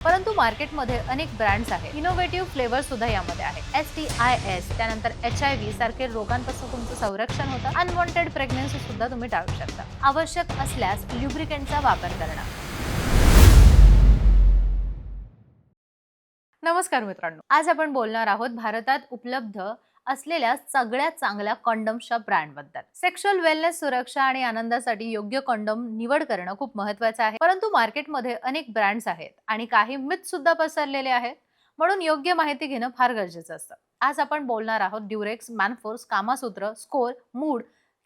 परंतु मार्केटमध्ये अनेक ब्रँड्स आहेत, इनोव्हेटिव्ह फ्लेवर सुद्धा यामध्ये आहे। STIs त्यानंतर HIV सारखे रोगांपासून तुमचं संरक्षण होतं। अनवॉन्टेड प्रेग्नन्सी सुद्धा तुम्ही टाळू शकता। आवश्यक असल्यास ल्युब्रिकंटचा वापर करणं। नमस्कार मित्रांनो, आज आपण बोलणार आहोत भारतात उपलब्ध असलेल्या सगळ्यात चांगल्या कॉन्डम्सच्या ब्रँडबद्दल। सेक्शुअल वेलनेस, सुरक्षा आणि आनंदासाठी योग्य कॉन्डम निवड करणं खूप महत्त्वाचं आहे। परंतु मार्केटमध्ये अनेक ब्रँड्स आहेत आणि काही मिथ सुद्धा पसरलेले आहेत, म्हणून योग्य माहिती घेणं फार गरजेचं असतं। आज आपण बोलणार आहोत ड्युरेक्स, मॅनफोर्स, कामासूत्र, स्कोर, मूड,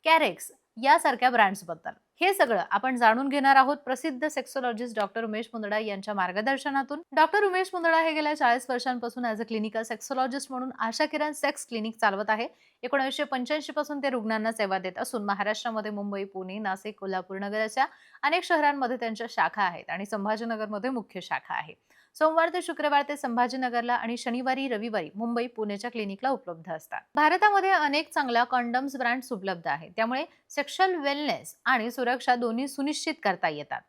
कॅरेक्स यासारख्या ब्रँड्सबद्दल। हे सगळं आपण जाणून घेणार आहोत प्रसिद्ध सेक्सोलॉजिस्ट डॉक्टर उमेश मुंदडा यांच्या मार्गदर्शनातून। डॉक्टर उमेश मुंदडा हे गेल्या 40 वर्षांपासून ॲज अ क्लिनिकल सेक्सोलॉजिस्ट म्हणून आशा किरण सेक्स क्लिनिक चालवत आहे। 1985 पासून ते रुग्णांना सेवा देत असून महाराष्ट्रामध्ये मुंबई, पुणे, नाशिक, कोल्हापूर नगराच्या अनेक शहरांमध्ये त्यांच्या शाखा आहेत आणि संभाजीनगरमध्ये मुख्य शाखा आहे। सोमवार ते शुक्रवार ते संभाजीनगरला आणि शनिवारी रविवारी मुंबई, पुणेच्या क्लिनिकला उपलब्ध असतात। भारतामध्ये अनेक चांगल्या कॉन्डम्स ब्रँड्स उपलब्ध आहेत, त्यामुळे सेक्शुअल वेलनेस आणि सुरक्षा दोन्ही सुनिश्चित करता येतात।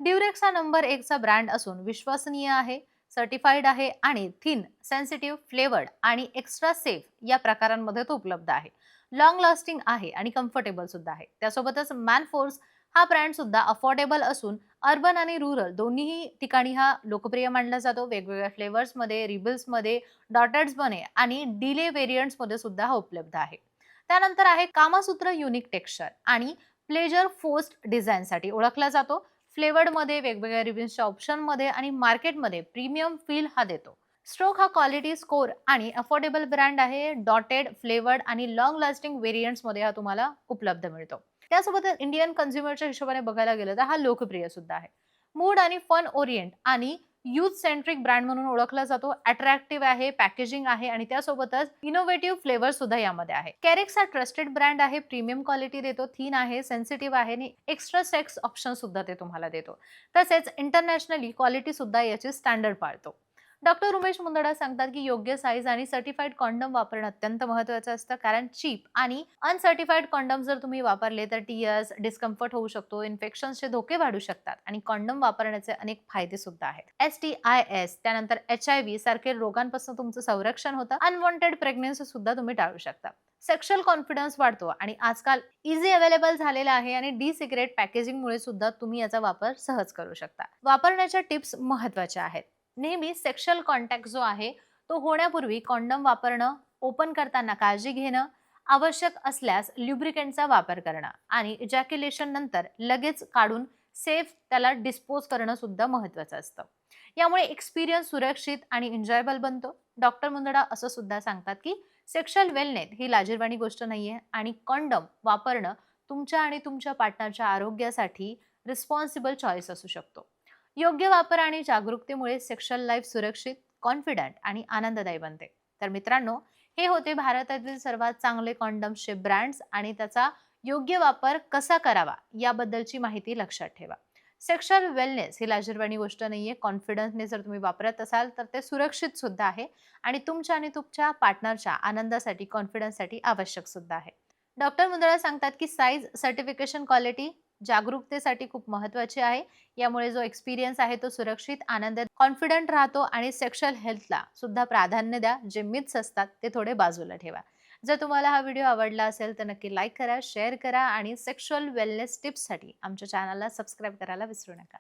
ड्युरेक्स हा नंबर 1 चा ब्रँड असून विश्वसनीय आहे, सर्टिफाईड आहे आणि थिन, सेन्सिटिव्ह, फ्लेवर्ड आणि एक्स्ट्रा सेफ या प्रकारांमध्ये तो उपलब्ध आहे। लॉंग लास्टिंग आहे आणि कम्फर्टेबल सुद्धा आहे। त्यासोबतच मॅनफोर्स हा ब्रँड सुद्धा अफोर्डेबल असून अर्बन आणि रुरल दोन्ही ठिकाणी हा लोकप्रिय मानला जातो। वेगवेगळ्या फ्लेवर्समध्ये, रिबल्समध्ये, डॉटेड्समध्ये आणि डिले व्हेरियंट्समध्ये सुद्धा हा उपलब्ध आहे। त्यानंतर आहे कामासूत्र, युनिक टेक्स्चर आणि प्लेजर फोर्स्ड डिझाईनसाठी ओळखला जातो। फ्लेवर्डमध्ये, वेगवेगळ्या रिबन्सच्या ऑप्शनमध्ये आणि मार्केटमध्ये प्रीमियम फील हा देतो। स्ट्रोक हा क्वालिटी, स्कोर आणि अफोर्डेबल ब्रँड आहे। डॉटेड, फ्लेवर्ड आणि लॉंग लास्टिंग व्हेरियंट्समध्ये हा तुम्हाला उपलब्ध मिळतो। त्यासोबत इंडियन कन्झ्युमरच्या हिशोबाने बघायला गेलं तर हा लोकप्रिय सुद्धा आहे। मूड आणि फन ओरिएंट आणि यूथ सेंट्रिक ब्रँड म्हणून ओळखला जातो। अट्रॅक्टिव्ह आहे, पॅकेजिंग आहे आणि त्यासोबतच इनोव्हेटिव्ह फ्लेवर सुद्धा यामध्ये आहे। कॅरेक्स हा ट्रस्टेड ब्रँड आहे, प्रीमियम क्वालिटी देतो, थिन आहे, सेन्सिटिव्ह आहे आणि एक्स्ट्रा सेक्स ऑप्शन सुद्धा ते तुम्हाला देतो। तसेच इंटरनॅशनली क्वालिटी सुद्धा याची स्टँडर्ड पाळतो। डॉक्टर उमेश मुंदडा सांगतात की योग्य साईज आणि सर्टिफाईड कॉन्डम वापरणं अत्यंत महत्त्वाचं असतं, कारण चीप आणि अनसर्टिफाईड कॉन्डम जर तुम्ही वापरले तर टीयर्स, डिस्कम्फर्ट होऊ शकतो, इन्फेक्शन्सचे धोके वाढू शकतात आणि कॉन्डम वापरण्याचे अनेक फायदे सुद्धा आहेत। STIs त्यानंतर HIV सारखे रोगांपासून तुमचं संरक्षण होतं। अनवॉन्टेड प्रेग्नन्सी सुद्धा तुम्ही टाळू शकता। सेक्शुअल कॉन्फिडन्स वाढतो आणि आजकाल इझी अवेलेबल झालेला आहे आणि डी सिक्रेट पॅकेजिंगमुळे सुद्धा तुम्ही याचा वापर सहज करू शकता। वापरण्याच्या टिप्स महत्त्वाच्या आहेत। नेहमी सेक्शुअल कॉन्टॅक्ट जो आहे तो होण्यापूर्वी कॉन्डम वापरणं, ओपन करताना काळजी घेणं, आवश्यक असल्यास ल्युब्रिकंटचा वापर करणं आणि इजॅक्युलेशन नंतर लगेच काढून सेफ त्याला डिस्पोज करणं सुद्धा महत्त्वाचं असतं। यामुळे एक्सपिरियन्स सुरक्षित आणि एन्जॉयबल बनतो। डॉक्टर मुंदडा असं सुद्धा सांगतात की सेक्शुअल वेलनेस ही लाजिरवाणी गोष्ट नाहीये आणि कॉन्डम वापरणं तुमच्या आणि तुमच्या पार्टनरच्या आरोग्यासाठी रिस्पॉन्सिबल चॉईस असू शकतो। योग्य वापर आणि जागरूकतेमुळे सेक्शुअल लाईफ सुरक्षित, कॉन्फिडंट आणि आनंददायी बनते। तर मित्रांनो, हे होते भारतातील सर्वात चांगले कॉन्डम्सचे ब्रँड्स आणि त्याचा योग्य वापर कसा करावा याबद्दलची माहिती लक्षात ठेवा। सेक्शुअल वेलनेस ही लाजिरवाणी गोष्ट नाहीये। कॉन्फिडन्सने जर तुम्ही वापरत असाल तर ते सुरक्षित सुद्धा आहे आणि तुमच्या आणि तुमच्या पार्टनरच्या आनंदासाठी, कॉन्फिडन्ससाठी आवश्यक सुद्धा आहे। डॉक्टर मुंदडा सांगतात की साईज, सर्टिफिकेशन, क्वालिटी जागरूकतेसाठी खूप महत्त्वाची आहे। यामुळे जो एक्सपिरियन्स आहे तो सुरक्षित, आनंदित, कॉन्फिडंट राहतो आणि सेक्शुअल हेल्थला सुद्धा प्राधान्य द्या। जे मिथ्स असतात ते थोडे बाजूला ठेवा। जर तुम्हाला हा व्हिडिओ आवडला असेल तर नक्की लाईक करा, शेअर करा आणि सेक्शुअल वेलनेस टिप्ससाठी आमच्या चॅनलला सबस्क्राईब करायला विसरू नका।